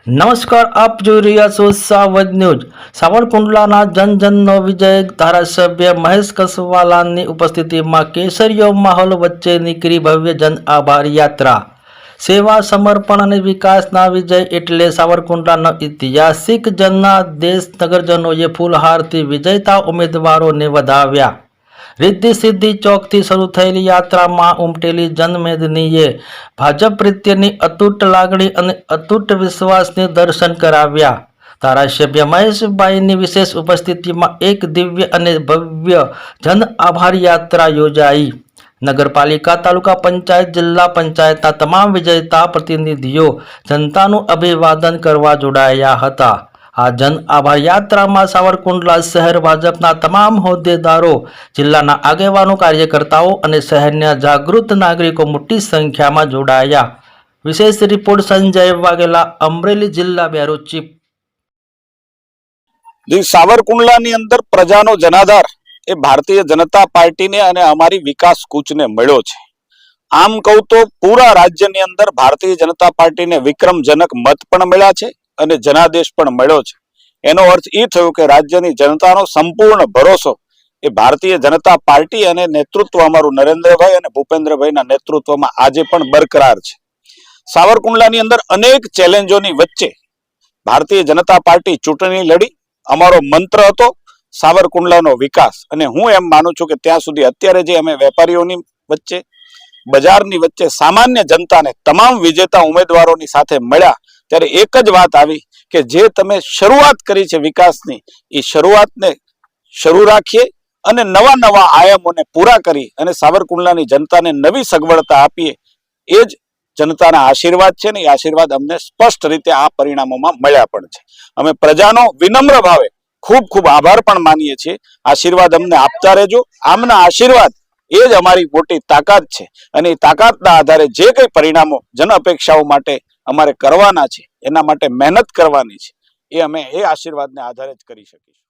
નમસ્કાર, આપ જોઈ રહ્યા છો સાવજ ન્યૂઝ। સાવરકુંડલાના જનજનનો વિજય ધારાસભ્ય મહેશ કસવાલાની ઉપસ્થિતિમાં કેસરીયો માહોલ વચ્ચે નીકળી ભવ્ય જન આભાર યાત્રા। સેવા, સમર્પણ અને વિકાસના વિજય એટલે સાવરકુંડલાનો ઐતિહાસિક જનાદેશ। નગરજનોએ ફૂલહારથી વિજેતા ઉમેદવારોને વધાવ્યા। रिद्धि सिद्धि चौकथी शुरू थयेली यात्रामां उमटेली जनमेदनीए भाजप प्रत्येनी अतूट लागणी अने अतूट विश्वासने दर्शन कराव्या। धारासभ्य महेशभाईनी विशेष उपस्थितिमां एक दिव्य अने भव्य जन आभार यात्रा योजाई। नगरपालिका, तालुका पंचायत, जिल्ला पंचायतना तमाम विजेता प्रतिनिधिओ जनतानुं अभिवादन करवा जोडाया हता। आ जन आभार यात्रा में सावरकुंडला शहर भाजपा तमाम होद्देदारों, जिल्लाना आगेवानो, कार्यकर्ताओं और शहरना जागृत नागरिकों मोटी संख्या में जोड़ाया। विशेष रिपोर्ट संजय वाघेला, अमरेली जिल्ला ब्यूरो चीफ। सावरकुंडलानी अंदर प्रजानो जनाधार ए भारतीय जनता पार्टी ने अने अमारी विकास कूच ने मळ्यो छे। आम कहूं तो पूरा राज्यनी अंदर भारतीय जनता पार्टी ने विक्रमजनक मत पण मळ्या छे અને જનાદેશ પણ મળ્યો છે। એનો અર્થ એ થયો કે રાજ્યની જનતાનો સંપૂર્ણ ભરોસો એ ભારતીય જનતા પાર્ટી અને નેતૃત્વ અમારું નરેન્દ્રભાઈ અને ભૂપેન્દ્રભાઈના નેતૃત્વમાં આજે પણ બરકરાર છે। સાવરકુંડલાની અંદર અનેક ચેલેન્જોની વચ્ચે ભારતીય જનતા પાર્ટી ચૂંટણી લડી। અમારો મંત્ર હતો સાવરકુંડલાનો વિકાસ, અને હું એમ માનું છું કે ત્યાં સુધી અત્યારે જે અમે વેપારીઓની વચ્ચે, બજારની વચ્ચે, સામાન્ય જનતાને તમામ વિજેતા ઉમેદવારોની સાથે મળ્યા ત્યારે એક જ વાત આવી કે જે તમે શરૂઆત કરી છે વિકાસની, એ શરૂઆતને શરૂ રાખીએ અને નવા નવા આયામોને પૂરા કરી અને સાવરકુંડલાની જનતાને નવી સગવડતા આપીએ। એ જ જનતાના આશીર્વાદ છે ને એ આશીર્વાદ અમને સ્પષ્ટ રીતે આ પરિણામોમાં મળ્યા પણ છે। અમે પ્રજાનો વિનમ્ર ભાવે ખૂબ ખૂબ આભાર પણ માનીએ છીએ। આશીર્વાદ અમને આપતા રહેજો। આમના આશીર્વાદ એ જ અમારી મોટી તાકાત છે, અને એ તાકાતના આધારે જે કંઈ પરિણામો જન અપેક્ષાઓ માટે અમારે કરવાના છે, એના માટે મહેનત કરવાની છે, એ અમે એ આશીર્વાદને આધારે જ કરી શકીશું।